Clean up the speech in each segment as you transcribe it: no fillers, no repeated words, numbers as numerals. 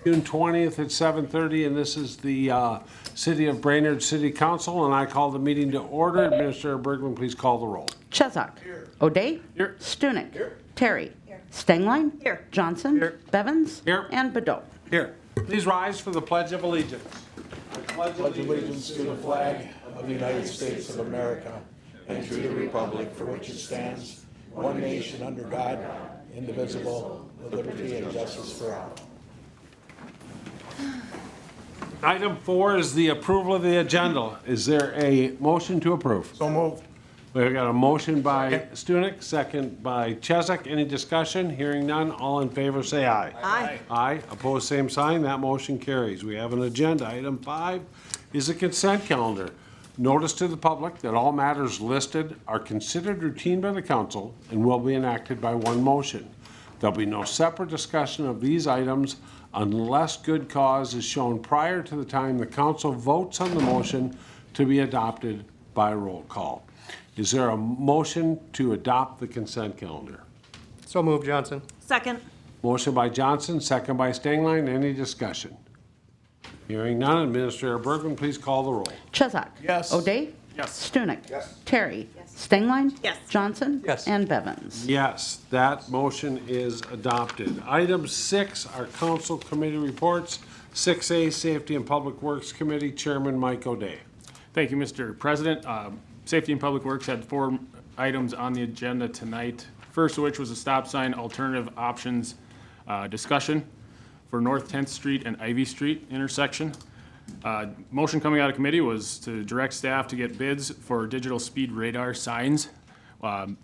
June 20th at 7:30, and this is the City of Brainerd City Council, and I call the meeting to order. Administrator Bergman, please call the roll. Chesak. O'Day. Here. Stunek. Terry. Stengline. Here. Johnson. Here. Bevins. Here. And Bedot. Here. Please rise for the Pledge of Allegiance. Pledge allegiance to the flag of the United States of America and to the republic for which it stands, one nation under God, indivisible, with liberty and justice for all. Item 4 is the approval of the agenda. Is there a motion to approve? So moved. We've got a motion by Stunek, second by Chesak. Any discussion? Hearing none, all in favor say aye. Aye. Aye. Opposed, same sign. That motion carries. We have an agenda. Item 5 is a consent calendar. Notice to the public that all matters listed are considered routine by the council and will be enacted by one motion. There'll be no separate discussion of these items unless good cause is shown prior to the time the council votes on the motion to be adopted by roll call. Is there a motion to adopt the consent calendar? So moved, Johnson. Second. Motion by Johnson, second by Stengline. Any discussion? Hearing none, Administrator Bergman, please call the roll. Chesak. Yes. O'Day. Yes. Stunek. Yes. Terry. Stengline. Yes. Johnson. Yes. And Bevins. Yes, that motion is adopted. Item 6 are council committee reports. 6A, Safety and Public Works Committee, Chairman Mike O'Day. Thank you, Mr. President. Safety and Public Works had 4 items on the agenda tonight. First of which was a stop sign alternative options discussion for North 10th Street and Ivy Street intersection. Motion coming out of committee was to direct staff to get bids for digital speed radar signs.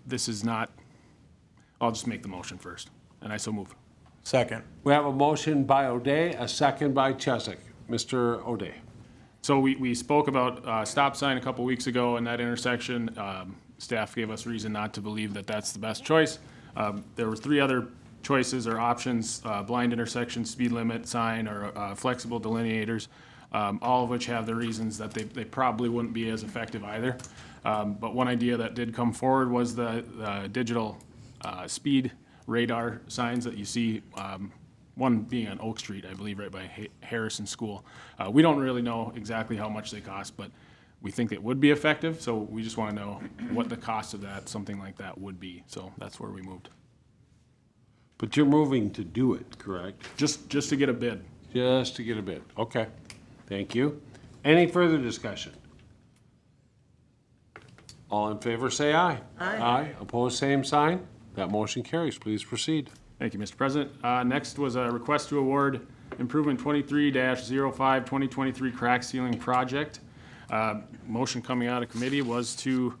This is not, I'll just make the motion first, and I so move. Second. We have a motion by O'Day, a second by Chesak. Mr. O'Day. So we spoke about stop sign a couple weeks ago in that intersection. Staff gave us reason not to believe that that's the best choice. There were 3 other choices or options, blind intersection, speed limit sign, or flexible delineators, all of which have the reasons that they probably wouldn't be as effective either. But one idea that did come forward was the digital speed radar signs that you see, one being on Oak Street, I believe, right by Harrison School. We don't really know exactly how much they cost, but we think it would be effective, so we just want to know what the cost of that, something like that, would be. So that's where we moved. But you're moving to do it, correct? Just to get a bid. Just to get a bid. Okay. Thank you. Any further discussion? All in favor say aye. Aye. Aye. Opposed, same sign. That motion carries. Please proceed. Thank you, Mr. President. Next was a request to award Improvement 23-05 2023 crack sealing project. Motion coming out of committee was to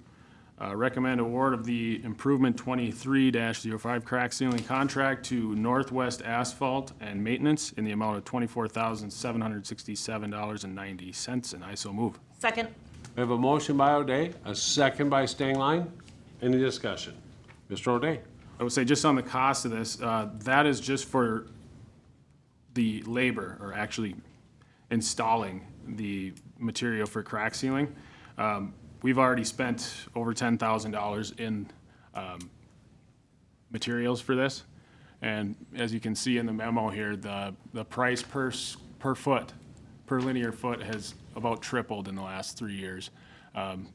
recommend award of the Improvement 23-05 crack sealing contract to Northwest Asphalt and Maintenance in the amount of $24,767.90, and I so move. Second. We have a motion by O'Day, a second by Stengline. Any discussion? Mr. O'Day. I would say just on the cost of this, that is just for the labor, or actually installing the material for crack sealing. We've already spent over $10,000 in materials for this. And as you can see in the memo here, the price per foot, per linear foot, has about tripled in the last 3 years,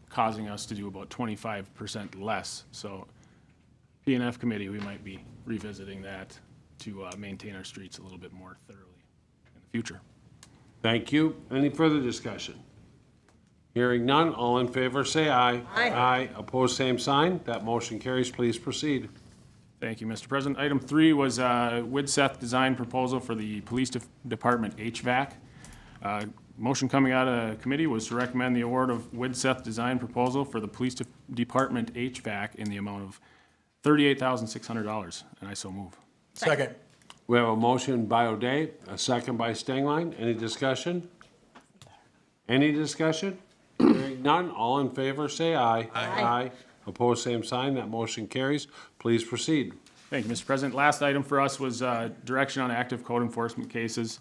causing us to do about 25% less. So P&F committee, we might be revisiting that to maintain our streets a little bit more thoroughly in the future. Thank you. Any further discussion? Hearing none, all in favor say aye. Aye. Aye. Opposed, same sign. That motion carries. Please proceed. Thank you, Mr. President. Item 3 was Widseth design proposal for the Police Department HVAC. Motion coming out of committee was to recommend the award of Widseth design proposal for the Police Department HVAC in the amount of $38,600, and I so move. Second. We have a motion by O'Day, a second by Stengline. Any discussion? Any discussion? Hearing none, all in favor say aye. Aye. Opposed, same sign. That motion carries. Please proceed. Thank you, Mr. President. Last item for us was direction on active code enforcement cases.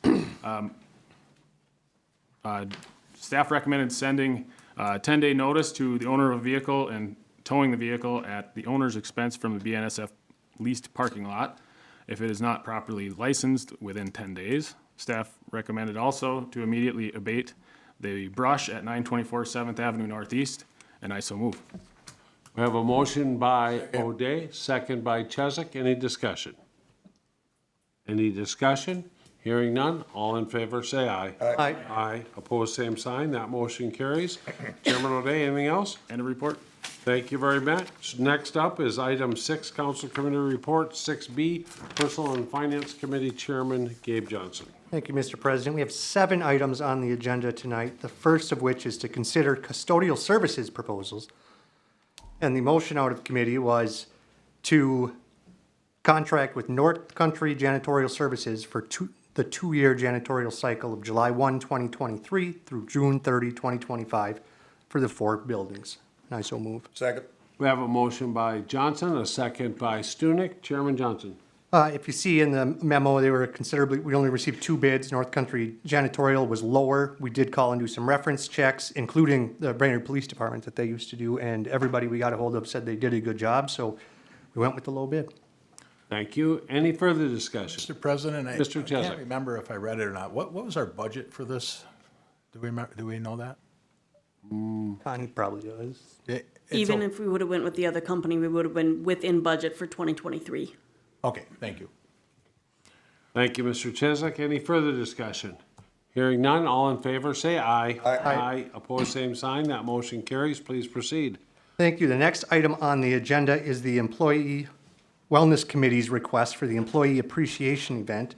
Staff recommended sending a 10-day notice to the owner of a vehicle and towing the vehicle at the owner's expense from the BNSF leased parking lot if it is not properly licensed within 10 days. Staff recommended also to immediately abate the brush at 924 7th Avenue Northeast, and I so move. We have a motion by O'Day, second by Chesak. Any discussion? Any discussion? Hearing none, all in favor say aye. Aye. Aye. Opposed, same sign. That motion carries. Chairman O'Day, anything else? End of report. Thank you very much. Next up is item 6, Council Committee Report. 6B, Personal and Finance Committee Chairman Gabe Johnson. Thank you, Mr. President. We have 7 items on the agenda tonight, the first of which is to consider custodial services proposals. And the motion out of committee was to contract with North Country Janitorial Services for the 2-year janitorial cycle of July 1, 2023 through June 30, 2025 for the 4 buildings. And I so move. Second. We have a motion by Johnson, a second by Stunek. Chairman Johnson. If you see in the memo, they were considerably, we only received 2 bids. North Country Janitorial was lower. We did call and do some reference checks, including the Brainerd Police Department that they used to do, and everybody we got a hold of said they did a good job, so we went with the low bid. Thank you. Any further discussion? Mr. President, I Mr. Chesak. can't remember if I read it or not. What was our budget for this? Do we know that? Connie probably does. Even if we would have went with the other company, we would have been within budget for 2023. Okay, thank you. Thank you, Mr. Chesak. Any further discussion? Hearing none, all in favor say aye. Aye. Opposed, same sign. That motion carries. Please proceed. Thank you. The next item on the agenda is the Employee Wellness Committee's request for the Employee Appreciation Event.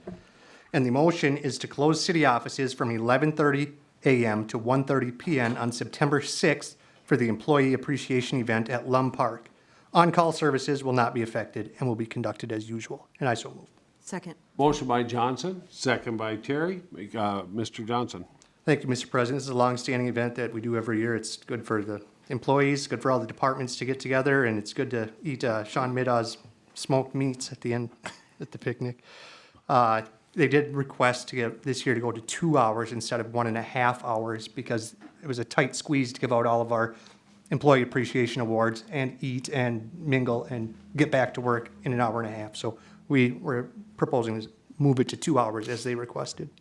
And the motion is to close city offices from 11:30 a.m. to 1:30 p.m. on September 6th for the Employee Appreciation Event at Lum Park. On-call services will not be affected and will be conducted as usual. And I so move. Second. Motion by Johnson, second by Terry. Mr. Johnson. Thank you, Mr. President. This is a long-standing event that we do every year. It's good for the employees, good for all the departments to get together, and it's good to eat Sean Middaw's smoked meats at the end at the picnic. They did request to get this year to go to 2 hours instead of 1.5 hours because it was a tight squeeze to give out all of our employee appreciation awards and eat and mingle and get back to work in an hour and a half. So we were proposing to move it to 2 hours as they requested.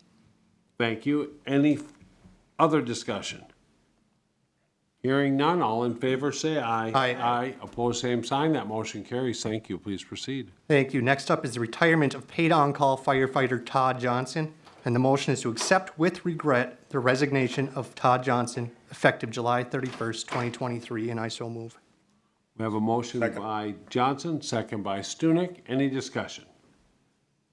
Thank you. Any other discussion? Hearing none, all in favor say aye. Aye. Aye. Opposed, same sign. That motion carries. Thank you. Please proceed. Thank you. Next up is the retirement of paid on-call firefighter Todd Johnson. And the motion is to accept with regret the resignation of Todd Johnson effective July 31st, 2023, and I so move. We have a motion by Johnson, second by Stunek. Any discussion?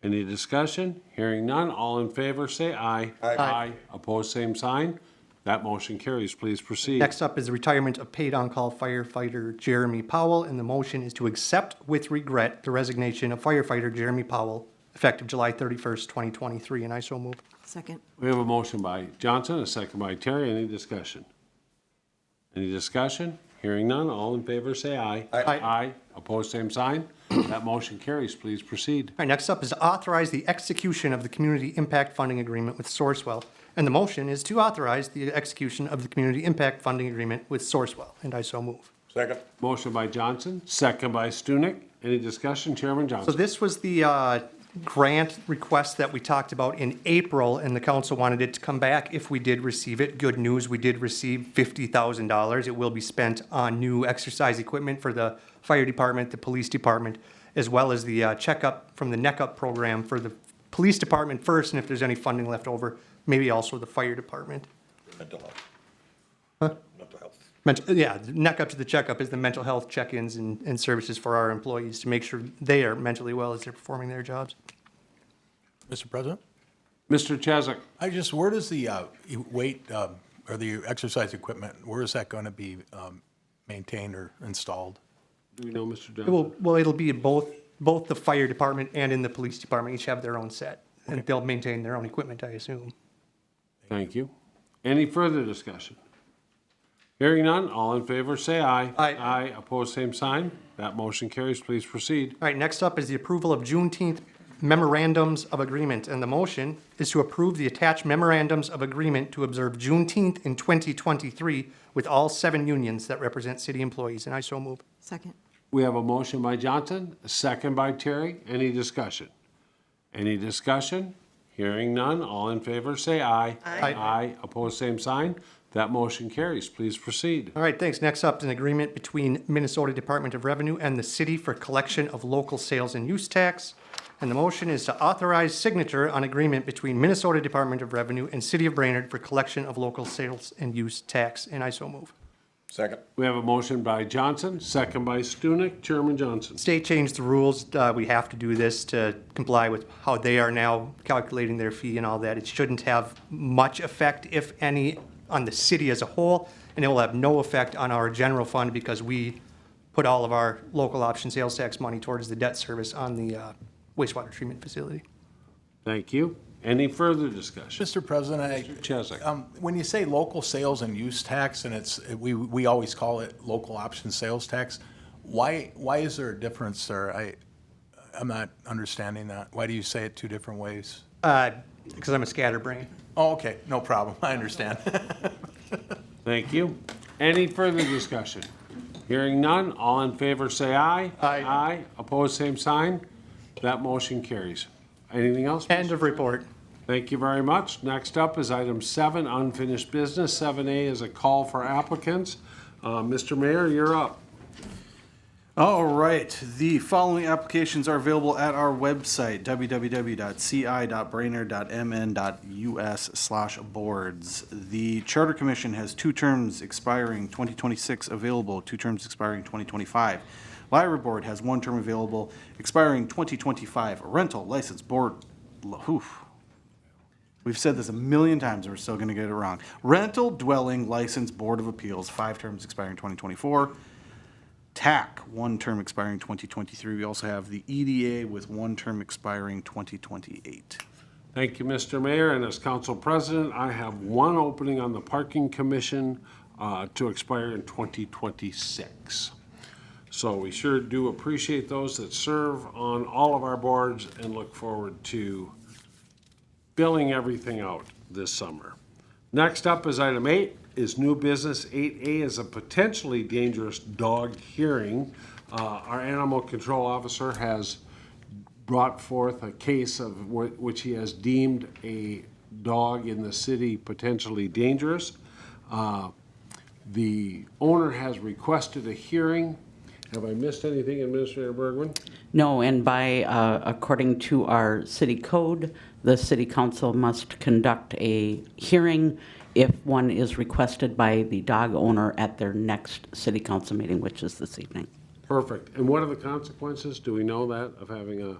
Any discussion? Hearing none, all in favor say aye. Aye. Opposed, same sign. That motion carries. Please proceed. Next up is the retirement of paid on-call firefighter Jeremy Powell, and the motion is to accept with regret the resignation of firefighter Jeremy Powell effective July 31st, 2023, and I so move. Second. We have a motion by Johnson, a second by Terry. Any discussion? Any discussion? Hearing none, all in favor say aye. Aye. Aye. Opposed, same sign. That motion carries. Please proceed. All right, next up is to authorize the execution of the Community Impact Funding Agreement with Sourcewell. And the motion is to authorize the execution of the Community Impact Funding Agreement with Sourcewell, and I so move. Second. Motion by Johnson, second by Stunek. Any discussion? Chairman So Johnson. this was the grant request that we talked about in April, and the council wanted it to come back if we did receive it. Good news, we did receive $50,000. It will be spent on new exercise equipment for the fire department, the police department, as well as the checkup from the neck up program for the police department first, and if there's any funding left over, maybe also the fire department. Mental health. Mental health. Yeah, the neck up to the checkup is the mental health check-ins and services for our employees to make sure they are mentally well as they're performing their jobs. Mr. President? Mr. Chesak. Where does the weight or the exercise equipment, where is that going to be maintained or installed? Do we know, Mr. Johnson? Well, it'll be both the fire department and in the police department. Each have their own set, and they'll maintain their own equipment, I assume. Thank you. Any further discussion? Hearing none, all in favor say aye. Aye. Aye. Opposed, same sign. That motion carries. Please proceed. All right, next up is the approval of Juneteenth memorandums of agreement, and the motion is to approve the attached memorandums of agreement to observe Juneteenth in 2023 with all 7 unions that represent city employees, and I so move. Second. We have a motion by Johnson, a second by Terry. Any discussion? Any discussion? Hearing none, all in favor say aye. Aye. Aye, opposed, same sign. That motion carries. Please proceed. All right, thanks. Next up is an agreement between Minnesota Department of Revenue and the city for collection of local sales and use tax. And the motion is to authorize signature on agreement between Minnesota Department of Revenue and City of Brainerd for collection of local sales and use tax. And I so move. Second. We have a motion by Johnson, second by Stunek. Chairman Johnson. State changed the rules. We have to do this to comply with how they are now calculating their fee and all that. It shouldn't have much effect, if any, on the city as a whole, and it will have no effect on our general fund because we put all of our local option sales tax money towards the debt service on the wastewater treatment facility. Thank you. Any further discussion? Mr. President, Chesak. when you say local sales and use tax, and we always call it local option sales tax, why is there a difference there? I'm not understanding that. Why do you say it two different ways? Because I'm a scatterbrain. Oh, okay, no problem, I understand. Thank you. Any further discussion? Hearing none, all in favor say aye. Aye. Aye, opposed, same sign. That motion carries. Anything else? End of report. Thank you very much. Next up is item 7, unfinished business. 7A is a call for applicants. Mr. Mayor, you're up. All right, the following applications are available at our website, www.ci.brainerd.mn.us/boards. The Charter Commission has 2 terms expiring 2026 available, 2 terms expiring 2025. Library Board has 1 term available expiring 2025. Rental License Board, we've said this a million times and we're still going to get it wrong. Rental Dwelling License Board of Appeals, 5 terms expiring 2024. TAC, 1 term expiring 2023. We also have the EDA with 1 term expiring 2028. Thank you, Mr. Mayor. And as council president, I have 1 opening on the Parking Commission to expire in 2026. So we sure do appreciate those that serve on all of our boards and look forward to filling everything out this summer. Next up is item 8, is new business. 8A is a potentially dangerous dog hearing. Our animal control officer has brought forth a case of which he has deemed a dog in the city potentially dangerous. The owner has requested a hearing. Have I missed anything, Administrator Bergman? No, and by, according to our city code, the city council must conduct a hearing if one is requested by the dog owner at their next city council meeting, which is this evening. Perfect. And what are the consequences? Do we know that of having a,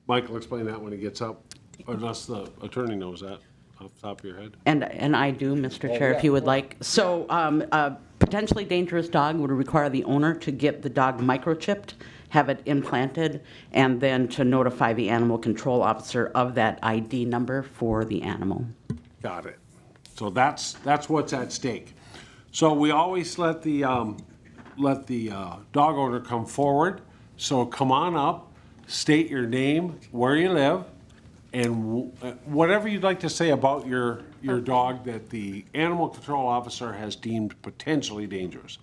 Michael, explain that when he gets up, unless the attorney knows that off the top of your head. And I do, Mr. Chair, if you would like. So a potentially dangerous dog would require the owner to get the dog microchipped, have it implanted, and then to notify the animal control officer of that ID number for the animal. Got it. So that's what's at stake. So we always let the dog owner come forward. So come on up, state your name, where you live, and whatever you'd like to say about your dog that the animal control officer has deemed potentially dangerous.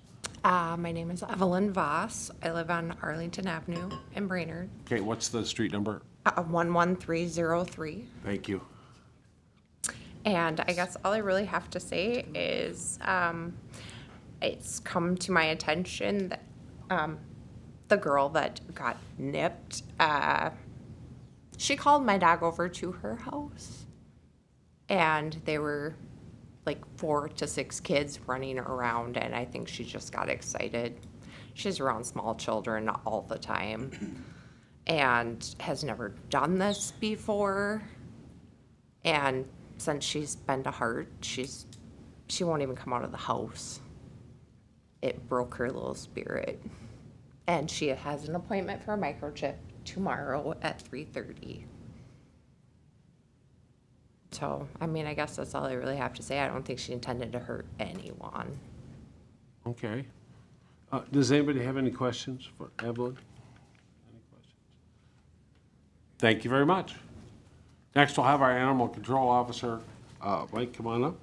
My name is Evelyn Voss. I live on Arlington Avenue in Brainerd, Okay, what's the street number? 11303. Thank you. And I guess all I really have to say is it's come to my attention that the girl that got nipped, she called my dog over to her house. And they were like 4 to 6 kids running around, and I think she just got excited. She's around small children all the time and has never done this before. And since she's been to heart, she won't even come out of the house. It broke her little spirit. And she has an appointment for a microchip tomorrow at 3:30. So, I mean, I guess that's all I really have to say. I don't think she intended to hurt anyone. Okay. Does anybody have any questions for Evelyn? Any questions? Thank you very much. Next, we'll have our animal control officer. Mike, come on up.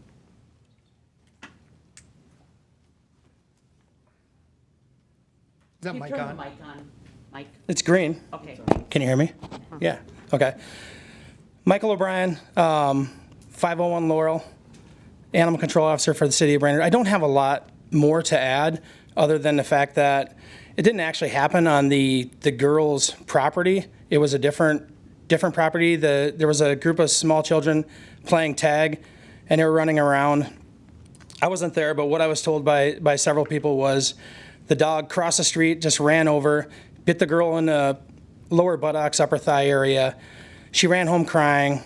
Is that mic on? Mike. It's green. Okay. Can you hear me? Yeah, okay. Michael O'Brien, 501 Laurel, Animal Control Officer for the City of Brainerd. I don't have a lot more to add other than the fact that it didn't actually happen on the girls' property. It was a different property. There was a group of small children playing tag, and they were running around. I wasn't there, but what I was told by several people was the dog crossed the street, just ran over, bit the girl in the lower buttocks, upper thigh area. She ran home crying.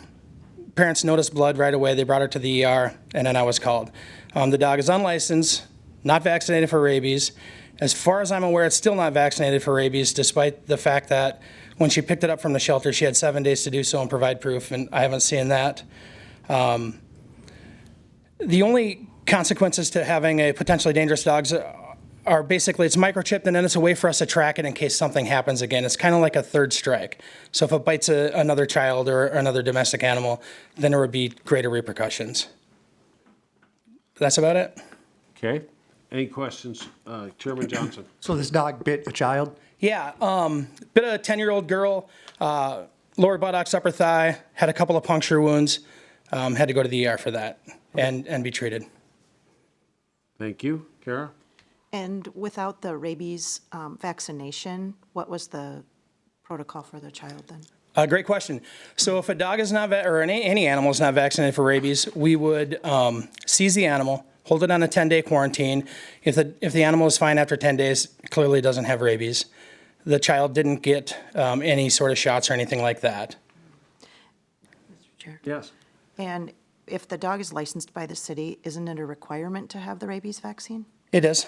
Parents noticed blood right away. They brought her to the ER, and then I was called. The dog is unlicensed, not vaccinated for rabies. As far as I'm aware, it's still not vaccinated for rabies, despite the fact that when she picked it up from the shelter, she had 7 days to do so and provide proof, and I haven't seen that. The only consequences to having a potentially dangerous dog are basically it's microchipped, and then it's a way for us to track it in case something happens again. It's kind of like a third strike. So if it bites another child or another domestic animal, then there would be greater repercussions. That's about it. Okay. Any questions? Chairman Johnson? So this dog bit a child? Yeah, bit a 10-year-old girl, lower buttocks, upper thigh, had a couple of puncture wounds, had to go to the ER for that and be treated. Thank you. Kara? And without the rabies vaccination, what was the protocol for the child then? Great question. So if a dog is not, or any animal is not vaccinated for rabies, we would seize the animal, hold it on a 10-day quarantine. If the animal is fine after 10 days, clearly doesn't have rabies. The child didn't get any sort of shots or anything like that. Mr. Chair? Yes. And if the dog is licensed by the city, isn't it a requirement to have the rabies vaccine? It is.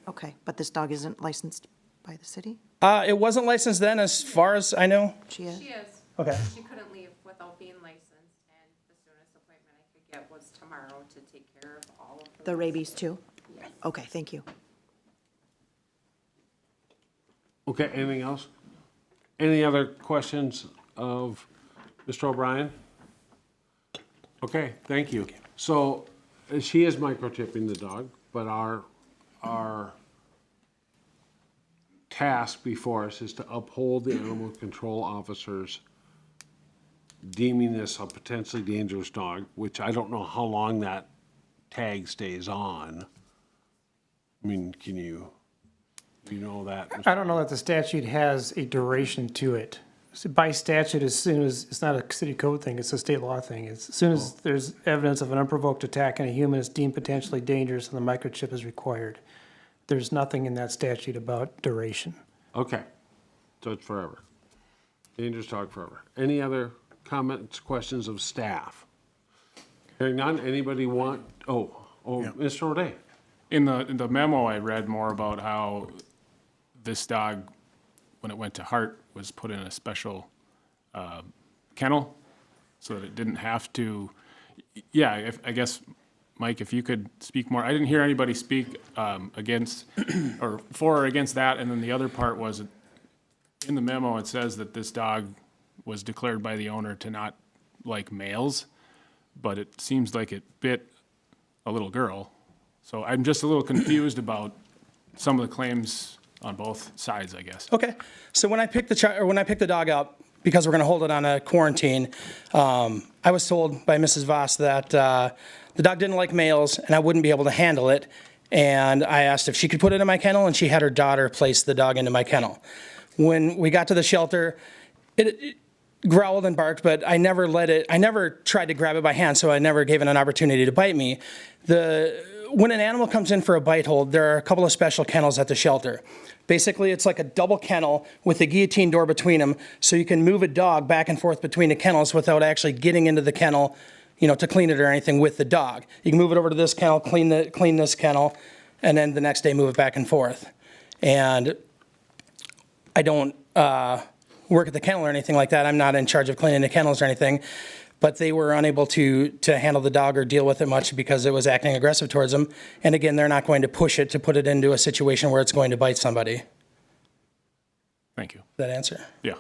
Okay, but this dog isn't licensed by the city? It wasn't licensed then, as far as I know. She is? She is. Okay. She couldn't leave without being licensed, and the soonest appointment I could get was tomorrow to take care of all of The rabies too? Okay, thank you. Okay, anything else? Any other questions of Mr. O'Brien? Okay, thank you. So she is microchipping the dog, but our task before us is to uphold the animal control officers deeming this a potentially dangerous dog, which I don't know how long that tag stays on. I mean, do you know that? Mr. I don't know that the statute has a duration to it. So by statute, as soon as, it's not a city code thing, it's a state law thing. As soon as there's evidence of an unprovoked attack on a human is deemed potentially dangerous and the microchip is required. There's nothing in that statute about duration. Okay, so it's forever. Dangerous dog forever. Any other comments, questions of staff? Hearing none, anybody want, Mr. O'Day? In the memo, I read more about how this dog, when it went to heart, was put in a special kennel so that it didn't have to. Yeah, I guess, Mike, if you could speak more. I didn't hear anybody speak against or for or against that. And then the other part was in the memo, it says that this dog was declared by the owner to not like males, but it seems like it bit a little girl. So I'm just a little confused about some of the claims on both sides, I guess. Okay, so when I picked the dog up, because we're going to hold it on a quarantine, I was told by Mrs. Voss that the dog didn't like males and I wouldn't be able to handle it. And I asked if she could put it in my kennel, and she had her daughter place the dog into my kennel. When we got to the shelter, it growled and barked, but I never tried to grab it by hand, so I never gave it an opportunity to bite me. When an animal comes in for a bite hold, there are a couple of special kennels at the shelter. Basically, it's like a double kennel with a guillotine door between them, so you can move a dog back and forth between the kennels without actually getting into the kennel, to clean it or anything with the dog. You can move it over to this kennel, clean this kennel, and then the next day move it back and forth. And I don't work at the kennel or anything like that. I'm not in charge of cleaning the kennels or anything. But they were unable to handle the dog or deal with it much because it was acting aggressive towards them. And again, they're not going to push it to put it into a situation where it's going to bite somebody. Thank you. That answer? Yeah.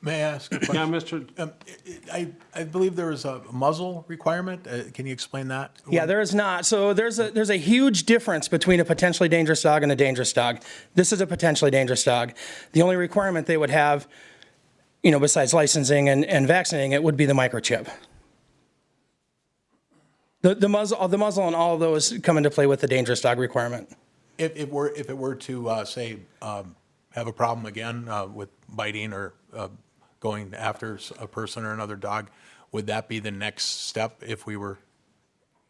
May I ask a question? Yeah, Mr. I believe there is a muzzle requirement. Can you explain that? Yeah, there is not. So there's a huge difference between a potentially dangerous dog and a dangerous dog. This is a potentially dangerous dog. The only requirement they would have, besides licensing and vaccinating it, would be the microchip. The muzzle and all of those come into play with the dangerous dog requirement. If it were to, say, have a problem again with biting or going after a person or another dog, would that be the next step if we were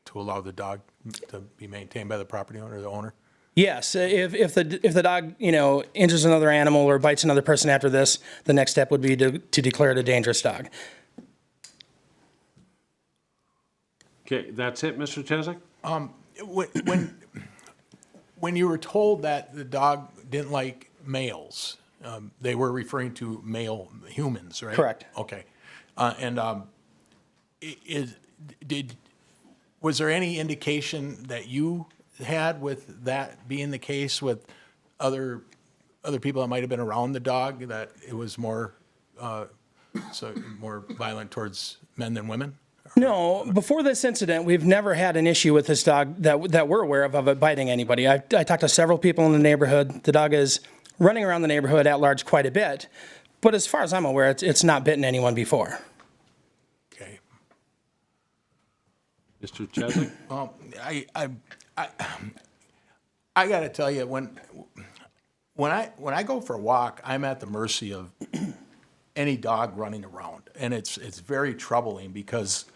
to allow the dog to be maintained by the property owner or the owner? Yes, if the dog, injures another animal or bites another person after this, the next step would be to declare it a dangerous dog. Okay, that's it, Mr. Chesak? When you were told that the dog didn't like males, they were referring to male humans, right? Correct. Okay. Was there any indication that you had with that being the case with other people that might have been around the dog, that it was more violent towards men than women? No, before this incident, we've never had an issue with this dog that we're aware of it biting anybody. I talked to several people in the neighborhood. The dog is running around the neighborhood at large quite a bit, but as far as I'm aware, it's not bitten anyone before. Okay. Mr. Chesak? Well, I got to tell you, when I go for a walk, I'm at the mercy of any dog running around, and it's very troubling because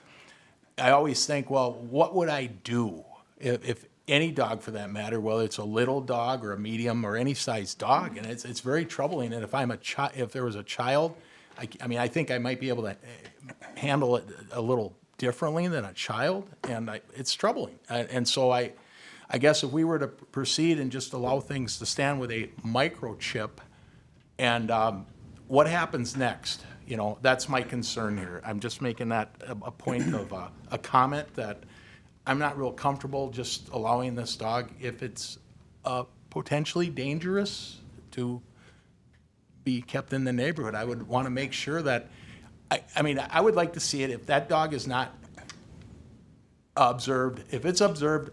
I always think, well, what would I do if any dog, for that matter, whether it's a little dog or a medium or any size dog, and it's very troubling. And if there was a child, I think I might be able to handle it a little differently than a child, and it's troubling. And so I guess if we were to proceed and just allow things to stand with a microchip, and what happens next? That's my concern here. I'm just making that a point of a comment that I'm not real comfortable just allowing this dog, if it's potentially dangerous, to be kept in the neighborhood. I would want to make sure that, I would like to see it if that dog is not observed, if it's observed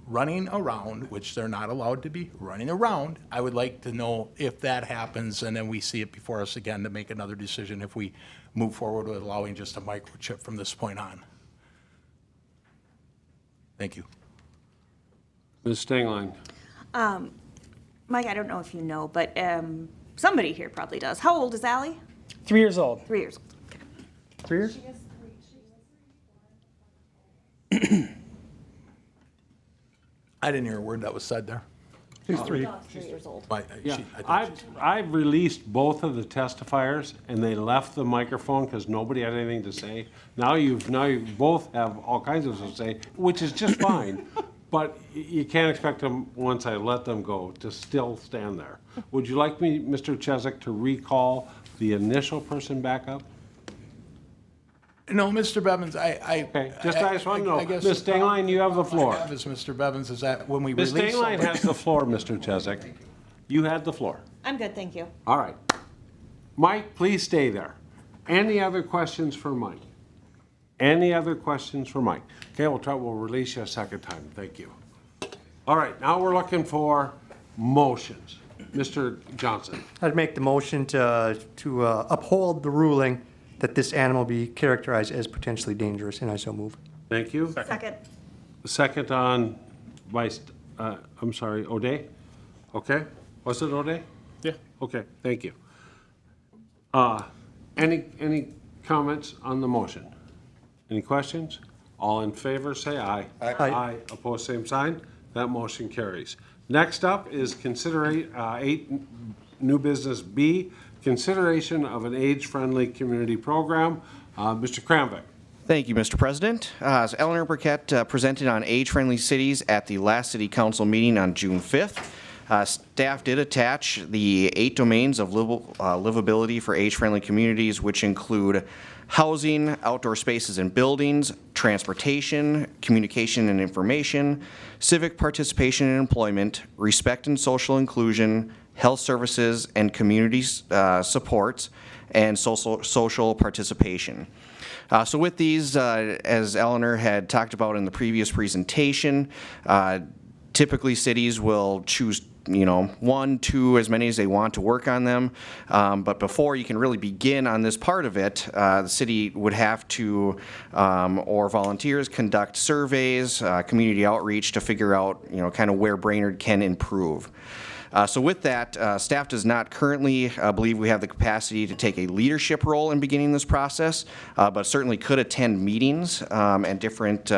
running around, which they're not allowed to be running around, I would like to know if that happens, and then we see it before us again to make another decision if we move forward with allowing just a microchip from this point on. Thank you. Ms. Stenglein? Mike, I don't know if you know, but somebody here probably does. How old is Allie? 3 years old. 3 years old. 3 years? I didn't hear a word that was said there. She's 3. 3 years old. Yeah, I've released both of the testifiers, and they left the microphone because nobody had anything to say. Now you both have all kinds of stuff to say, which is just fine, but you can't expect them, once I let them go, to still stand there. Would you like me, Mr. Chesak, to recall the initial person back up? No, Mr. Bevins, Okay, I just want to know. I guess Ms. Stenglein, you have the floor. I have is, Mr. Bevins, is that when we Ms. release Stenglein somebody- has the floor, Mr. Chesak. You had the floor. I'm good, thank you. All right. Mike, please stay there. Any other questions for Mike? Any other questions for Mike? Okay, we'll release you a second time. Thank you. All right, now we're looking for motions. Mr. Johnson. I'd make the motion to uphold the ruling that this animal be characterized as potentially dangerous, and I so move. Thank you. Second. Second on O'Day? Okay, was it O'Day? Yeah. Okay, thank you. Any comments on the motion? Any questions? All in favor, say aye. Aye. Opposed, same sign. That motion carries. Next up is new business B, consideration of an age-friendly community program. Mr. Kramvik. Thank you, Mr. President. As Eleanor Burkett presented on age-friendly cities at the last City Council meeting on June 5th, staff did attach the 8 domains of livability for age-friendly communities, which include housing, outdoor spaces and buildings, transportation, communication and information, civic participation and employment, respect and social inclusion, health services and community supports, and social participation. So with these, as Eleanor had talked about in the previous presentation, typically cities will choose 1, 2, as many as they want to work on them. But before you can really begin on this part of it, the city would have to, or volunteers, conduct surveys, community outreach to figure out, kind of where Brainerd can improve. So with that, staff does not currently believe we have the capacity to take a leadership role in beginning this process, but certainly could attend meetings and different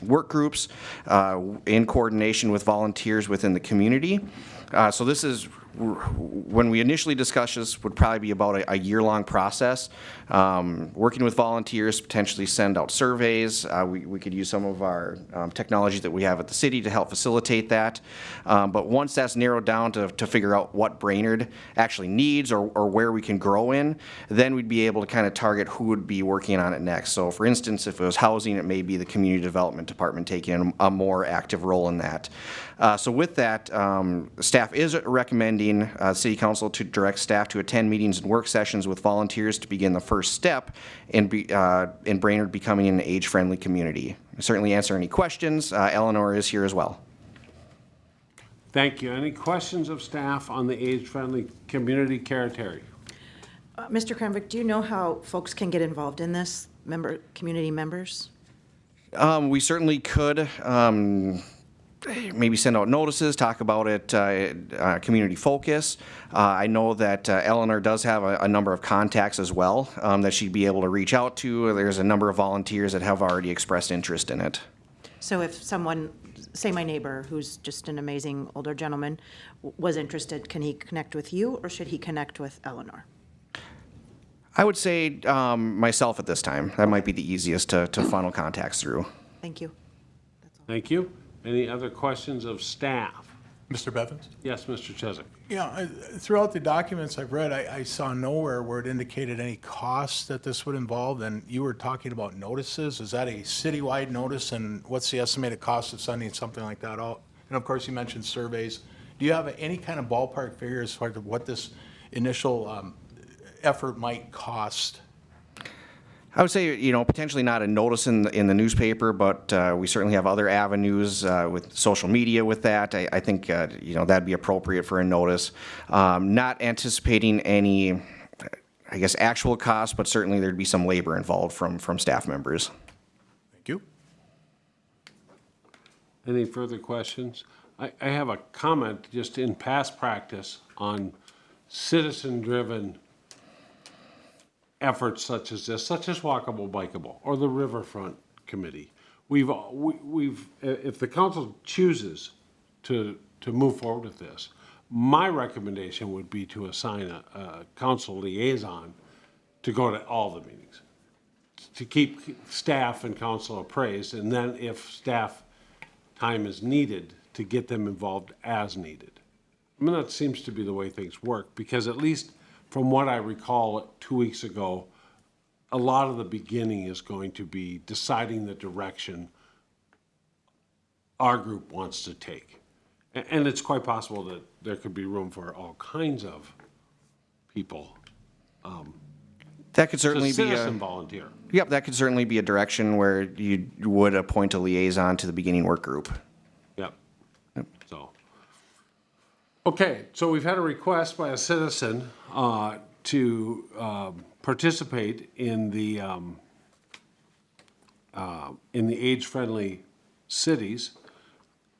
work groups in coordination with volunteers within the community. So this is, when we initially discussed this, would probably be about a year-long process. Working with volunteers, potentially send out surveys. We could use some of our technology that we have at the city to help facilitate that. But once that's narrowed down to figure out what Brainerd actually needs or where we can grow in, then we'd be able to kind of target who would be working on it next. So for instance, if it was housing, it may be the community development department taking a more active role in that. So with that, staff is recommending City Council to direct staff to attend meetings and work sessions with volunteers to begin the first step in Brainerd becoming an age-friendly community. Certainly answer any questions. Eleanor is here as well. Thank you. Any questions of staff on the age-friendly community? Cara Terry. Mr. Krenvik, do you know how folks can get involved in this, community members? We certainly could. Maybe send out notices, talk about it, community focus. I know that Eleanor does have a number of contacts as well that she'd be able to reach out to. There's a number of volunteers that have already expressed interest in it. So if someone, say my neighbor, who's just an amazing older gentleman, was interested, can he connect with you or should he connect with Eleanor? I would say myself at this time. That might be the easiest to funnel contacts through. Thank you. Thank you. Any other questions of staff? Mr. Bevins? Yes, Mr. Chesak. Yeah, throughout the documents I've read, I saw nowhere where it indicated any costs that this would involve, and you were talking about notices. Is that a citywide notice, and what's the estimated cost of sending something like that out? And of course, you mentioned surveys. Do you have any kind of ballpark figure as far as what this initial effort might cost? I would say, potentially not a notice in the newspaper, but we certainly have other avenues with social media with that. I think, that'd be appropriate for a notice. Not anticipating any, actual cost, but certainly there'd be some labor involved from staff members. Thank you. Any further questions? I have a comment just in past practice on citizen-driven efforts such as this, such as Walkable Bikeable or the Riverfront Committee. We've if the council chooses to move forward with this, my recommendation would be to assign a council liaison to go to all the meetings, to keep staff and council appraised, and then if staff time is needed, to get them involved as needed. I mean, that seems to be the way things work, because at least from what I recall 2 weeks ago, a lot of the beginning is going to be deciding the direction our group wants to take. And it's quite possible that there could be room for all kinds of people. That could certainly be a citizen volunteer. Yep, that could certainly be a direction where you would appoint a liaison to the beginning work group. Yep. So, okay, so we've had a request by a citizen to participate in the age-friendly cities.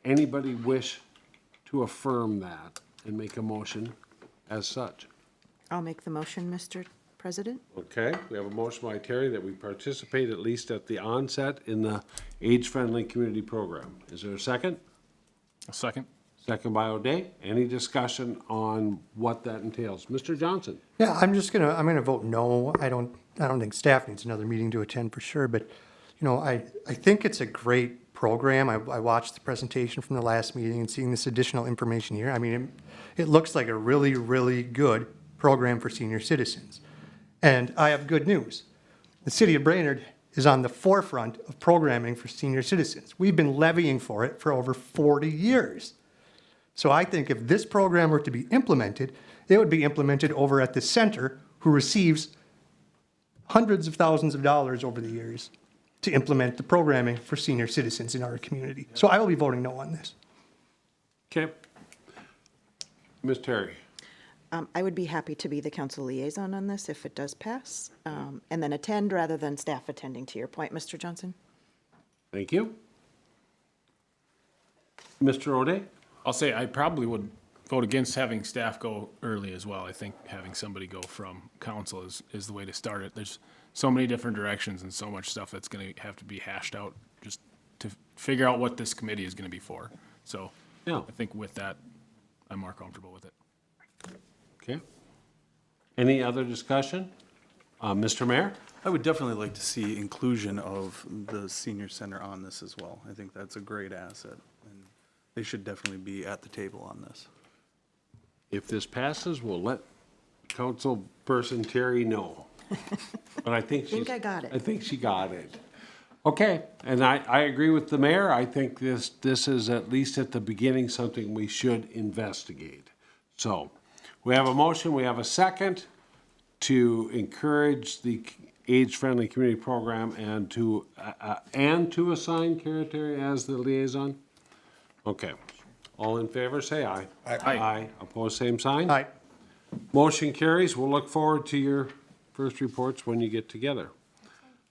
Anybody wish to affirm that and make a motion as such? I'll make the motion, Mr. President. Okay, we have a motion by Terry that we participate at least at the onset in the age-friendly community program. Is there a second? A second. Second by O'Day. Any discussion on what that entails? Mr. Johnson? Yeah, I'm gonna vote no. I don't think staff needs another meeting to attend for sure, but, I think it's a great program. I watched the presentation from the last meeting and seeing this additional information here. I mean, it looks like a really, really good program for senior citizens. And I have good news. The city of Brainerd is on the forefront of programming for senior citizens. We've been levying for it for over 40 years. So I think if this program were to be implemented, it would be implemented over at the center, who receives hundreds of thousands of dollars over the years to implement the programming for senior citizens in our community. So I will be voting no on this. Okay. Ms. Terry? I would be happy to be the council liaison on this if it does pass, and then attend rather than staff attending, to your point, Mr. Johnson. Thank you. Mr. O'Day? I'll say I probably would vote against having staff go early as well. I think having somebody go from council is the way to start it. There's so many different directions and so much stuff that's gonna have to be hashed out just to figure out what this committee is gonna be for. So Yeah. I think with that, I'm more comfortable with it. Okay. Any other discussion? Mr. Mayor? I would definitely like to see inclusion of the senior center on this as well. I think that's a great asset, and they should definitely be at the table on this. If this passes, we'll let Councilperson Terry know. But I think she's. I got it. I think she got it. Okay, and I agree with the mayor. I think this is at least at the beginning something we should investigate. So, we have a motion, we have a second to encourage the age-friendly community program and to assign Cara Terry as the liaison? Okay. All in favor, say aye. Aye. Aye. Opposed, same sign? Aye. Motion carries. We'll look forward to your first reports when you get together.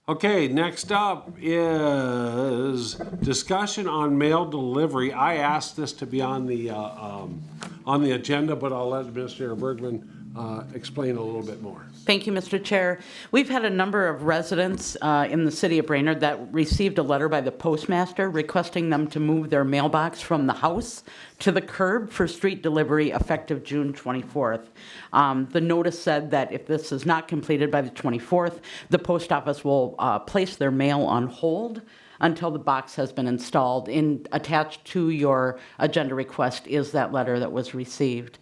Okay, next up is discussion on mail delivery. I asked this to be on the agenda, but I'll let Administrator Bergman explain a little bit more. Thank you, Mr. Chair. We've had a number of residents in the city of Brainerd that received a letter by the postmaster requesting them to move their mailbox from the house to the curb for street delivery effective June 24th. The notice said that if this is not completed by the 24th, the post office will place their mail on hold until the box has been installed. Attached to your agenda request is that letter that was received.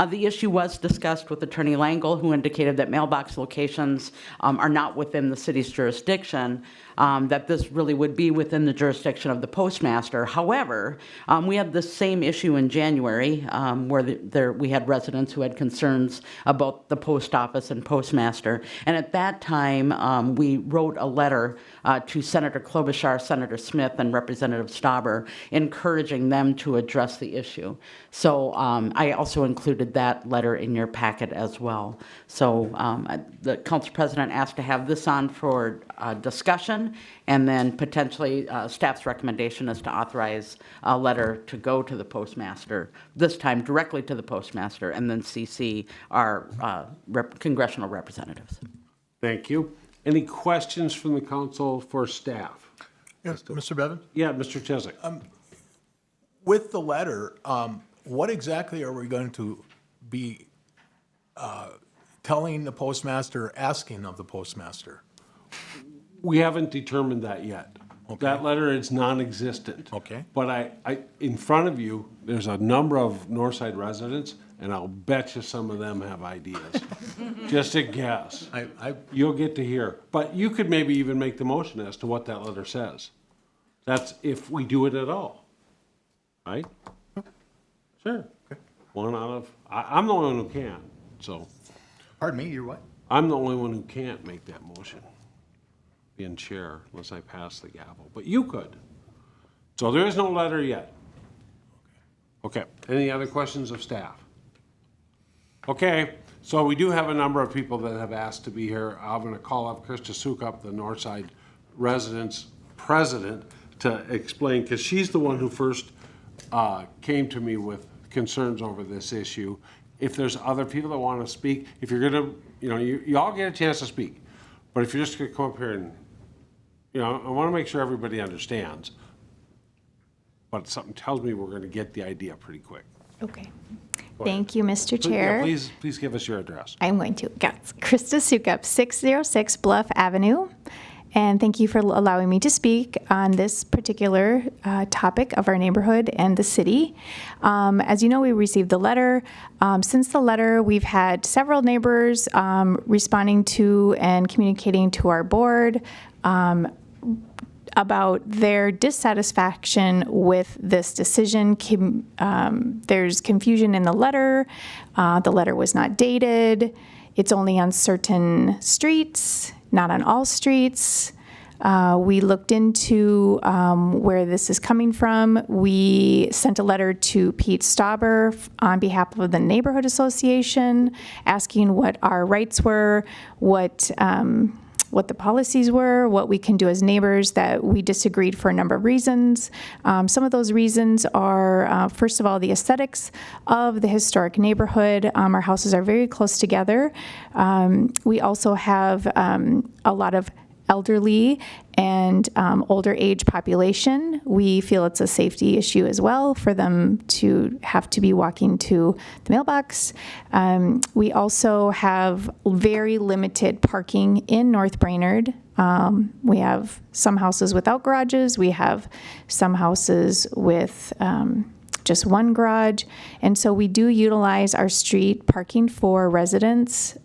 The issue was discussed with Attorney Langle, who indicated that mailbox locations are not within the city's jurisdiction, that this really would be within the jurisdiction of the postmaster. However, we had the same issue in January where we had residents who had concerns about the post office and postmaster. And at that time, we wrote a letter to Senator Klobuchar, Senator Smith, and Representative Stauber, encouraging them to address the issue. So I also included that letter in your packet as well. So the council president asked to have this on for discussion, and then potentially staff's recommendation is to authorize a letter to go to the postmaster, this time directly to the postmaster, and then CC our congressional representatives. Thank you. Any questions from the council for staff? Yes, Mr. Bevan? Yeah, Mr. Chesak. With the letter, what exactly are we going to be telling the postmaster, asking of the postmaster? We haven't determined that yet. Okay. That letter is non-existent. Okay. But I, in front of you, there's a number of Northside residents, and I'll bet you some of them have ideas. Just a guess. You'll get to hear. But you could maybe even make the motion as to what that letter says. That's if we do it at all. Right? Sure. Okay. One out of, I'm the only one who can, so. Pardon me, you're what? I'm the only one who can't make that motion, being chair, unless I pass the gavel, but you could. So there is no letter yet. Okay, any other questions of staff? Okay, so we do have a number of people that have asked to be here. I'm gonna call up Krista Sukup, the Northside Residents President, to explain, because she's the one who first came to me with concerns over this issue. If there's other people that want to speak, if you're gonna, you all get a chance to speak. But if you're just gonna come up here and, I want to make sure everybody understands. But something tells me we're gonna get the idea pretty quick. Okay. Thank you, Mr. Chair. Yeah, please give us your address. I'm going to. Yes, Krista Sukup, 606 Bluff Avenue. And thank you for allowing me to speak on this particular topic of our neighborhood and the city. As you know, we received the letter. Since the letter, we've had several neighbors responding to and communicating to our board about their dissatisfaction with this decision. There's confusion in the letter. The letter was not dated. It's only on certain streets, not on all streets. We looked into where this is coming from. We sent a letter to Pete Stauber on behalf of the Neighborhood Association, asking what our rights were, what the policies were, what we can do as neighbors, that we disagreed for a number of reasons. Some of those reasons are, first of all, the aesthetics of the historic neighborhood. Our houses are very close together. We also have a lot of elderly and older age population. We feel it's a safety issue as well for them to have to be walking to the mailbox. We also have very limited parking in North Brainerd. We have some houses without garages. We have some houses with just one garage. And so we do utilize our street parking for residents.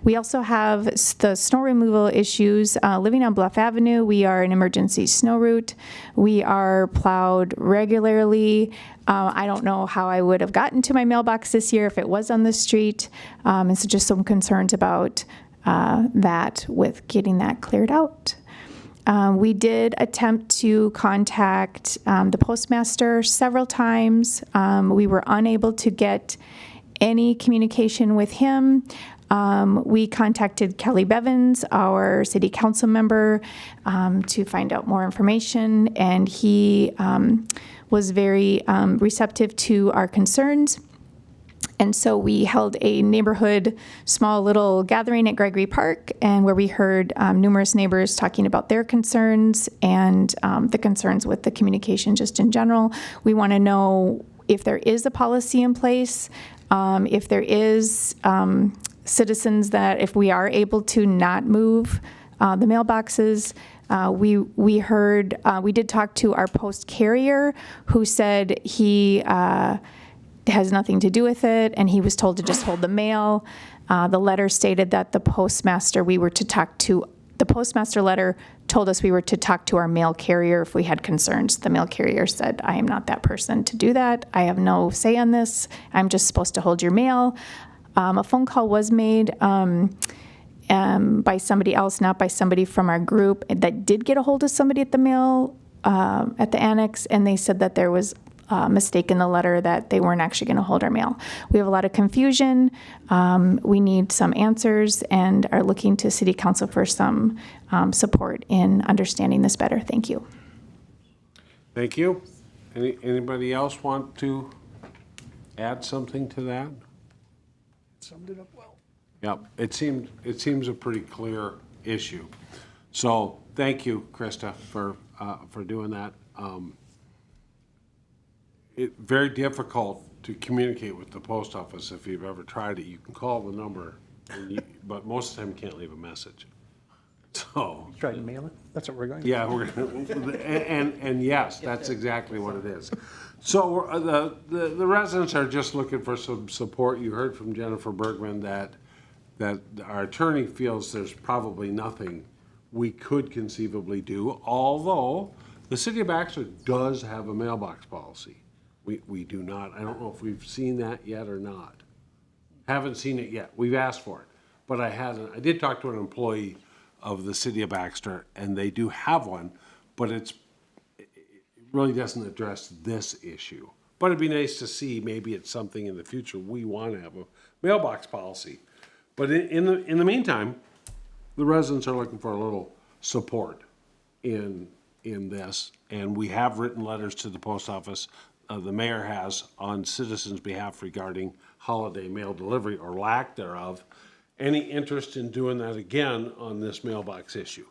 We also have the snow removal issues. Living on Bluff Avenue, we are an emergency snow route. We are plowed regularly. I don't know how I would have gotten to my mailbox this year if it was on the street. And so just some concerns about that with getting that cleared out. We did attempt to contact the postmaster several times. We were unable to get any communication with him. We contacted Kelly Bevins, our city council member, to find out more information, and he was very receptive to our concerns. And so we held a neighborhood small little gathering at Gregory Park, and where we heard numerous neighbors talking about their concerns and the concerns with the communication just in general. We want to know if there is a policy in place, if there is citizens that if we are able to not move the mailboxes. We heard, we did talk to our post carrier who said he has nothing to do with it, and he was told to just hold the mail. The letter stated that the postmaster letter told us we were to talk to our mail carrier if we had concerns. The mail carrier said, I am not that person to do that. I have no say on this. I'm just supposed to hold your mail. A phone call was made by somebody else, not by somebody from our group, that did get a hold of somebody at the mail, at the annex, and they said that there was mistake in the letter, that they weren't actually going to hold our mail. We have a lot of confusion. We need some answers and are looking to City Council for some support in understanding this better. Thank you. Thank you. Anybody else want to add something to that? Summed it up well. Yep, it seems a pretty clear issue. So thank you, Krista, for doing that. It's very difficult to communicate with the post office if you've ever tried it. You can call the number, but most of the time you can't leave a message. So Try to mail it? That's what we're going to do. yeah, we're gonna, and yes, that's exactly what it is. So the residents are just looking for some support. You heard from Jennifer Bergman that our attorney feels there's probably nothing we could conceivably do, although the city of Baxter does have a mailbox policy. We do not. I don't know if we've seen that yet or not. Haven't seen it yet. We've asked for it, but I haven't. I did talk to an employee of the city of Baxter, and they do have one, but it really doesn't address this issue. But it'd be nice to see, maybe it's something in the future we want to have a mailbox policy. But in the meantime, the residents are looking for a little support in this, and we have written letters to the post office. The mayor has on citizens' behalf regarding holiday mail delivery or lack thereof. Any interest in doing that again on this mailbox issue?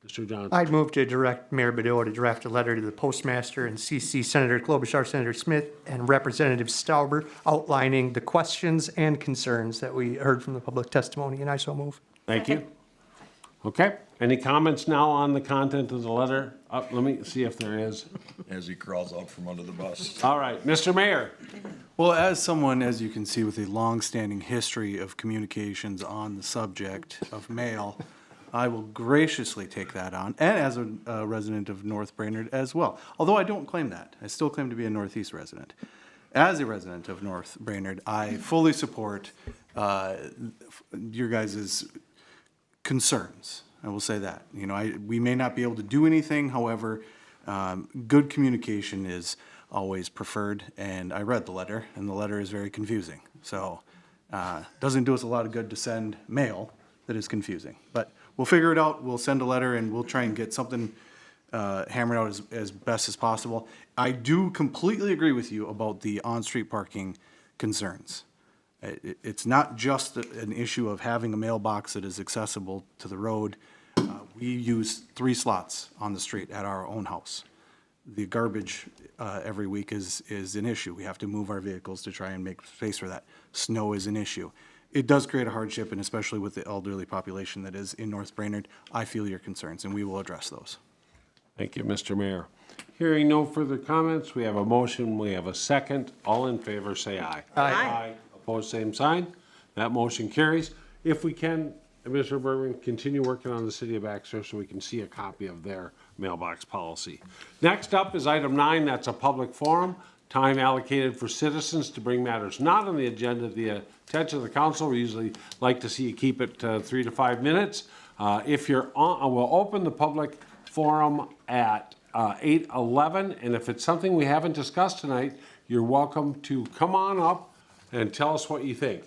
Mr. Johnson. I'd move to direct Mayor Bedeau to draft a letter to the postmaster and CC Senator Klobuchar, Senator Smith, and Representative Stauber outlining the questions and concerns that we heard from the public testimony, and I so move. Thank you. Okay, any comments now on the content of the letter? Let me see if there is. As he crawls out from under the bus. All right, Mr. Mayor. Well, as someone, as you can see, with a long-standing history of communications on the subject of mail, I will graciously take that on, and as a resident of North Brainerd as well. Although I don't claim that. I still claim to be a Northeast resident. As a resident of North Brainerd, I fully support your guys' concerns. I will say that. You know, we may not be able to do anything, however, good communication is always preferred, and I read the letter, and the letter is very confusing. So, doesn't do us a lot of good to send mail that is confusing. But we'll figure it out, we'll send a letter, and we'll try and get something hammered out as best as possible. I do completely agree with you about the on-street parking concerns. It's not just an issue of having a mailbox that is accessible to the road. We use 3 slots on the street at our own house. The garbage every week is an issue. We have to move our vehicles to try and make space for that. Snow is an issue. It does create a hardship, and especially with the elderly population that is in North Brainerd, I feel your concerns, and we will address those. Thank you, Mr. Mayor. Hearing no further comments, we have a motion, we have a second. All in favor, say aye. Aye. Opposed, same sign. That motion carries. If we can, Mr. Bergman, continue working on the City of Baxter so we can see a copy of their mailbox policy. Next up is item 9, that's a public forum. Time allocated for citizens to bring matters not on the agenda to the attention of the council. We usually like to see you keep it 3 to 5 minutes. If you're on, we'll open the public forum at 8:11, and if it's something we haven't discussed tonight, you're welcome to come on up and tell us what you think.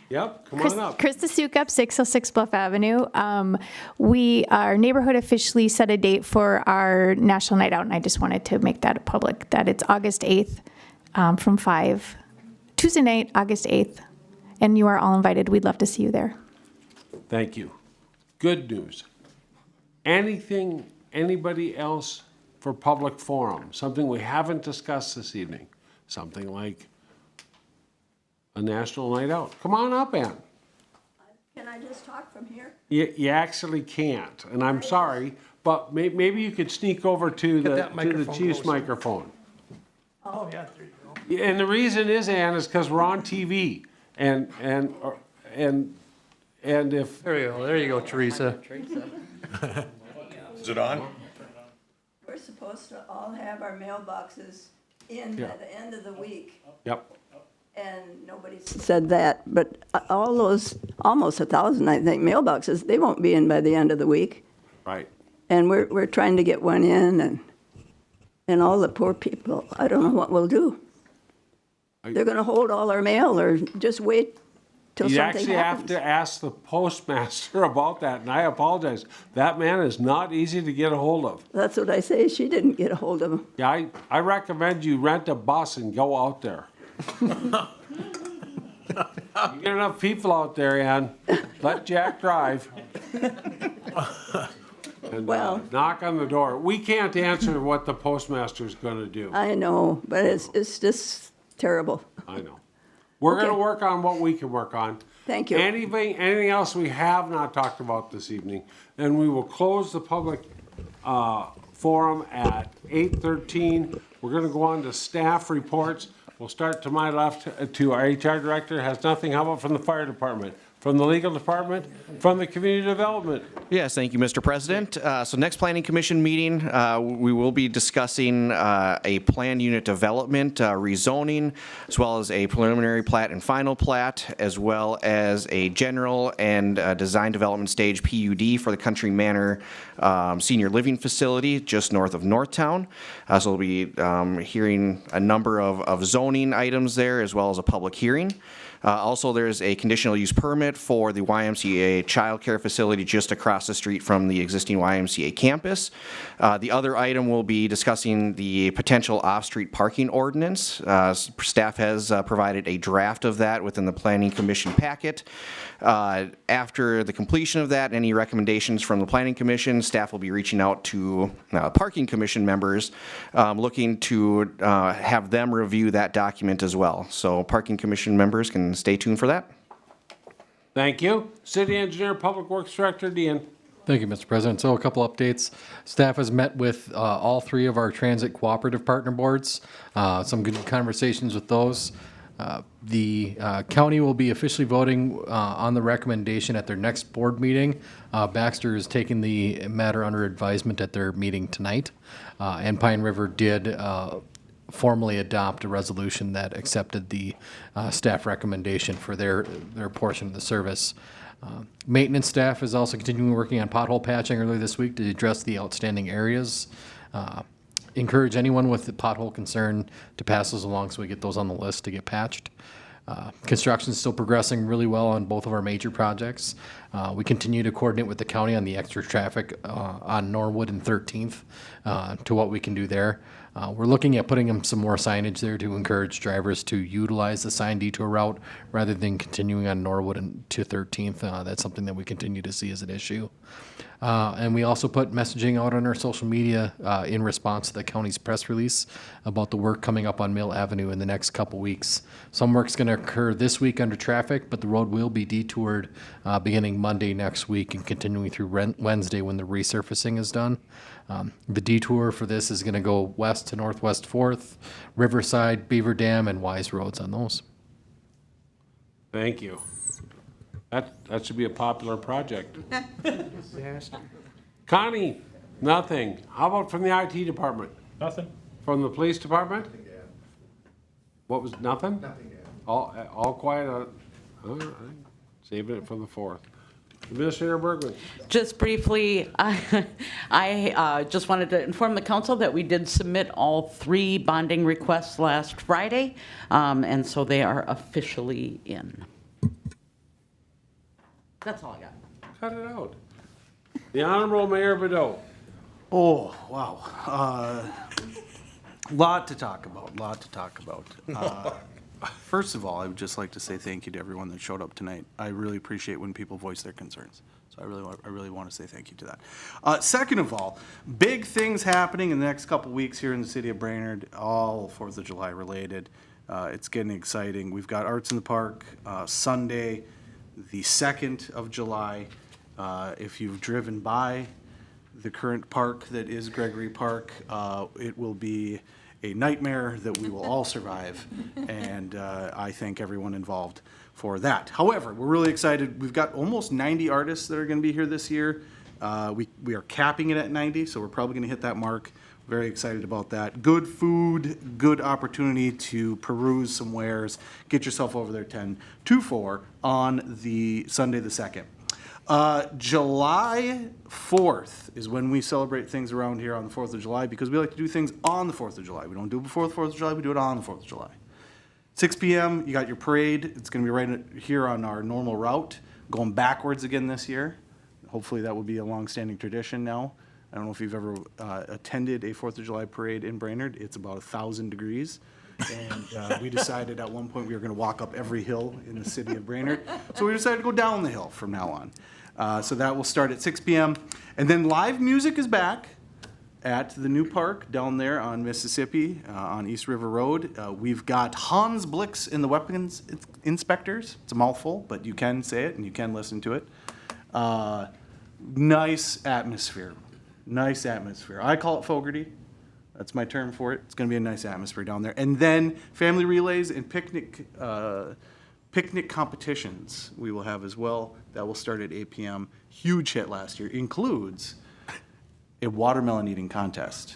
Yep, come on up. Krista Sukup, 606 Bluff Avenue. Our neighborhood officially set a date for our National Night Out, and I just wanted to make that public, that it's August 8th from 5, Tuesday night, August 8th. And you are all invited. We'd love to see you there. Thank you. Good news. Anything, anybody else for public forum? Something we haven't discussed this evening? Something like a national night out? Come on up, Ann. Can I just talk from here? You actually can't, and I'm sorry, but maybe you could sneak over to the chief's microphone. Oh, yeah, there you go. And the reason is, Ann, is because we're on TV, and if There you go, Teresa. Is it on? We're supposed to all have our mailboxes in by the end of the week, yep. and nobody said that. But all those, almost 1,000, I think, mailboxes, they won't be in by the end of the week. Right. And we're trying to get one in, and all the poor people, I don't know what we'll do. They're gonna hold all our mail or just wait till You something actually happens. have to ask the postmaster about that, and I apologize. That man is not easy to get a hold of. That's what I say, she didn't get a hold of him. Yeah, I recommend you rent a bus and go out there. You get enough people out there, Ann. Let Jack drive. And, Well- knock on the door. We can't answer what the postmaster's gonna do. I know, but it's just terrible. I know. We're Okay. gonna work on what we can work on. Thank you. Anything else we have not talked about this evening? And we will close the public forum at 8:13. We're gonna go on to staff reports. We'll start to my left to our HR director. Has nothing. How about from the fire department? From the legal department? From the community development? Yes, thank you, Mr. President. So next Planning Commission meeting, we will be discussing a planned unit development, rezoning, as well as a preliminary plat and final plat, as well as a general and design development stage PUD for the Country Manor Senior Living Facility just north of Northtown. So we'll be hearing a number of zoning items there, as well as a public hearing. Also, there's a conditional use permit for the YMCA childcare facility just across the street from the existing YMCA campus. The other item will be discussing the potential off-street parking ordinance. Staff has provided a draft of that within the Planning Commission packet. After the completion of that, any recommendations from the Planning Commission, staff will be reaching out to Parking Commission members, looking to have them review that document as well. So Parking Commission members can stay tuned for that. Thank you. City Engineer, Public Works Director, Dean. Thank you, Mr. President. So a couple updates. Staff has met with all 3 of our transit cooperative partner boards. Some good conversations with those. The county will be officially voting on the recommendation at their next board meeting. Baxter is taking the matter under advisement at their meeting tonight. And Pine River did formally adopt a resolution that accepted the staff recommendation for their portion of the service. Maintenance staff is also continuing working on pothole patching earlier this week to address the outstanding areas. Encourage anyone with a pothole concern to pass those along so we get those on the list to get patched. Construction is still progressing really well on both of our major projects. We continue to coordinate with the county on the extra traffic on Norwood and 13th to what we can do there. We're looking at putting some more signage there to encourage drivers to utilize the signed detour route rather than continuing on Norwood and to 13th. That's something that we continue to see as an issue. And we also put messaging out on our social media in response to the county's press release about the work coming up on Mill Avenue in the next couple weeks. Some work's going to occur this week under traffic, but the road will be detoured beginning Monday next week and continuing through Wednesday when the resurfacing is done. The detour for this is going to go west to Northwest 4th, Riverside, Beaver Dam, and Wise Roads on those. Thank you. That should be a popular project. Connie, nothing. How about from the IT department? Nothing. From the police department? What was, nothing? Nothing yet. All quiet on, all right, saving it for the 4th. Administrator Bergman. Just briefly, I just wanted to inform the council that we did submit all 3 bonding requests last Friday, and so they are officially in. That's all I got. Cut it out. The Honorable Mayor Bedot. Oh, wow. Lot to talk about. First of all, I would just like to say thank you to everyone that showed up tonight. I really appreciate when people voice their concerns. So I really want to say thank you to that. Second of all, big things happening in the next couple weeks here in the city of Brainerd, all 4th of July related. It's getting exciting. We've got Arts in the Park Sunday, the 2nd of July. If you've driven by the current park that is Gregory Park, it will be a nightmare that we will all survive, and I thank everyone involved for that. However, we're really excited. We've got almost 90 artists that are going to be here this year. We are capping it at 90, so we're probably going to hit that mark. Very excited about that. Good food, good opportunity to peruse some wares. Get yourself over there 10 to 4 on the Sunday the 2nd. July 4th is when we celebrate things around here on the 4th of July because we like to do things on the 4th of July. We don't do it before the 4th of July, we do it on the 4th of July. 6 p.m., you got your parade. It's going to be right here on our normal route, going backwards again this year. Hopefully that will be a long-standing tradition now. I don't know if you've ever attended a 4th of July parade in Brainerd. It's about 1,000 degrees. And we decided at one point we were going to walk up every hill in the city of Brainerd. So we decided to go down the hill from now on. So that will start at 6 p.m. And then live music is back at the new park down there on Mississippi on East River Road. We've got Hans Blix in the Weapons Inspectors. It's a mouthful, but you can say it and you can listen to it. Nice atmosphere. Nice atmosphere. I call it Fogarty. That's my term for it. It's going to be a nice atmosphere down there. And then family relays and picnic competitions we will have as well. That will start at 8 p.m. Huge hit last year. Includes a watermelon eating contest.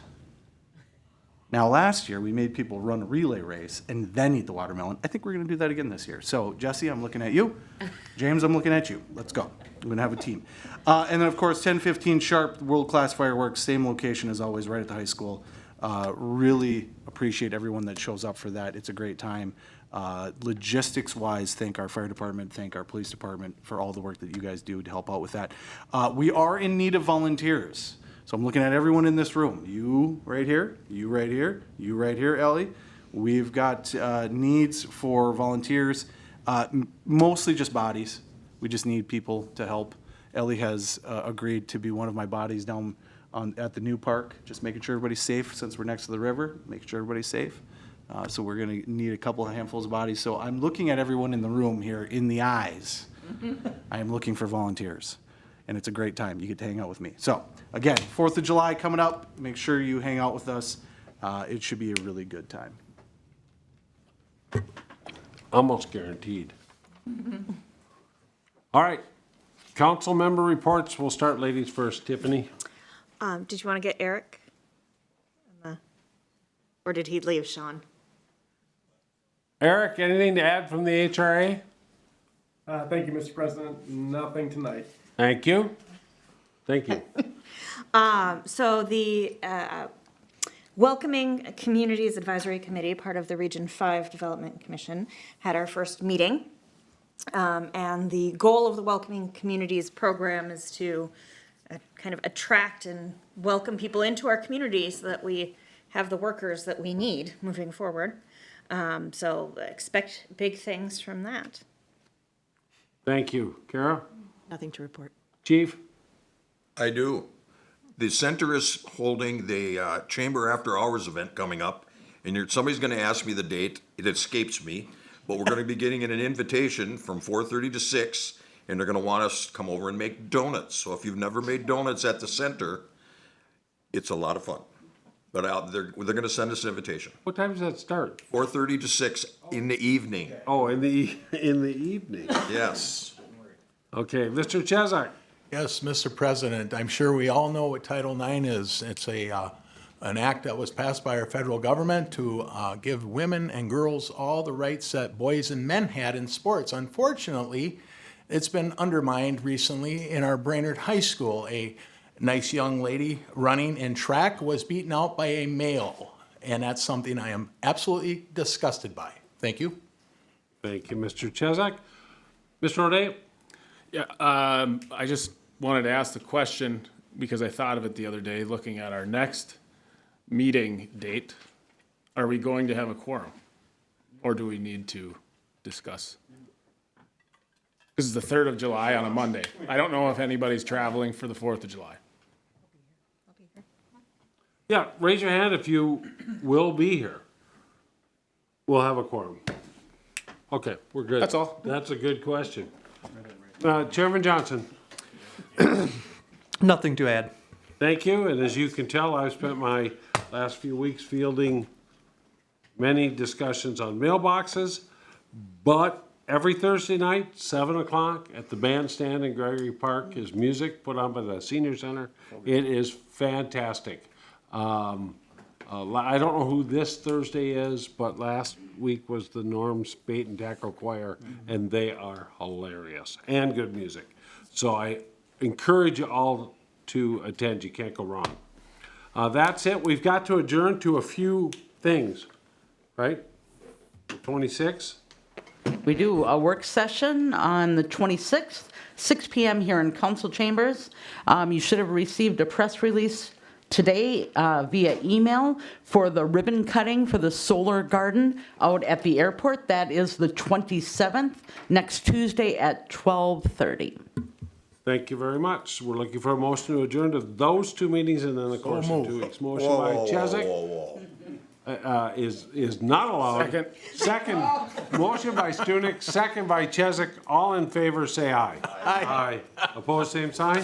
Now, last year, we made people run a relay race and then eat the watermelon. I think we're going to do that again this year. So, Jesse, I'm looking at you. James, I'm looking at you. Let's go. We're going to have a team. And then, of course, 10:15 sharp, world-class fireworks, same location as always, right at the high school. Really appreciate everyone that shows up for that. It's a great time. Logistics-wise, thank our fire department, thank our police department for all the work that you guys do to help out with that. We are in need of volunteers. So I'm looking at everyone in this room. You right here, you right here, you right here, Ellie. We've got needs for volunteers, mostly just bodies. We just need people to help. Ellie has agreed to be one of my bodies down at the new park, just making sure everybody's safe since we're next to the river, making sure everybody's safe. So we're going to need a couple of handfuls of bodies. So I'm looking at everyone in the room here in the eyes. I am looking for volunteers. And it's a great time. You get to hang out with me. So, again, 4th of July coming up. Make sure you hang out with us. It should be a really good time. Almost guaranteed. All right. Council member reports. We'll start ladies first. Tiffany? Did you want to get Eric? Or did he leave, Sean? Eric, anything to add from the HRA? Thank you, Mr. President. Nothing tonight. Thank you. Thank you. So the Welcoming Communities Advisory Committee, part of the Region 5 Development Commission, had our first meeting. And the goal of the Welcoming Communities program is to kind of attract and welcome people into our community so that we have the workers that we need moving forward. So expect big things from that. Thank you. Kara? Nothing to report. Chief? I do. The center is holding the Chamber After Hours event coming up, and somebody's gonna ask me the date. It escapes me, but we're gonna be getting an invitation from 4:30 to 6, and they're gonna want us to come over and make donuts. So if you've never made donuts at the center, it's a lot of fun. But they're gonna send us an invitation. What time does that start? 4:30 to 6 in the evening. Oh, in the evening. Yes. Okay, Mr. Chesak? Yes, Mr. President, I'm sure we all know what Title IX is. It's an act that was passed by our federal government to give women and girls all the rights that boys and men had in sports. Unfortunately, it's been undermined recently in our Brainerd High School. A nice young lady running in track was beaten out by a male, and that's something I am absolutely disgusted by. Thank you. Thank you, Mr. Chesak. Mr. O'Day? Yeah, I just wanted to ask the question because I thought of it the other day, looking at our next meeting date. Are we going to have a quorum? Or do we need to discuss? This is the 3rd of July on a Monday. I don't know if anybody's traveling for the 4th of July. Yeah, raise your hand if you will be here. We'll have a quorum. Okay, we're good. That's all. That's a good question. Chairman Johnson? Nothing to add. Thank you, and as you can tell, I've spent my last few weeks fielding many discussions on mailboxes, but every Thursday night, 7 o'clock, at the bandstand in Gregory Park is music put on by the Senior Center. It is fantastic. I don't know who this Thursday is, but last week was the Norm's Bait and Tackle Choir, and they are hilarious and good music. So I encourage you all to attend. You can't go wrong. That's it. We've got to adjourn to a few things, right? 26? We do a work session on the 26th, 6 p.m. here in council chambers. You should have received a press release today via email for the ribbon cutting for the solar garden out at the airport. That is the 27th, next Tuesday at 12:30. Thank you very much. We're looking for a motion to adjourn to those two meetings and then, of course, in 2 weeks. Motion by Chesak is not allowed. Second. Motion by Stunek, second by Chesak. All in favor, say aye. Aye. Opposed, same sign.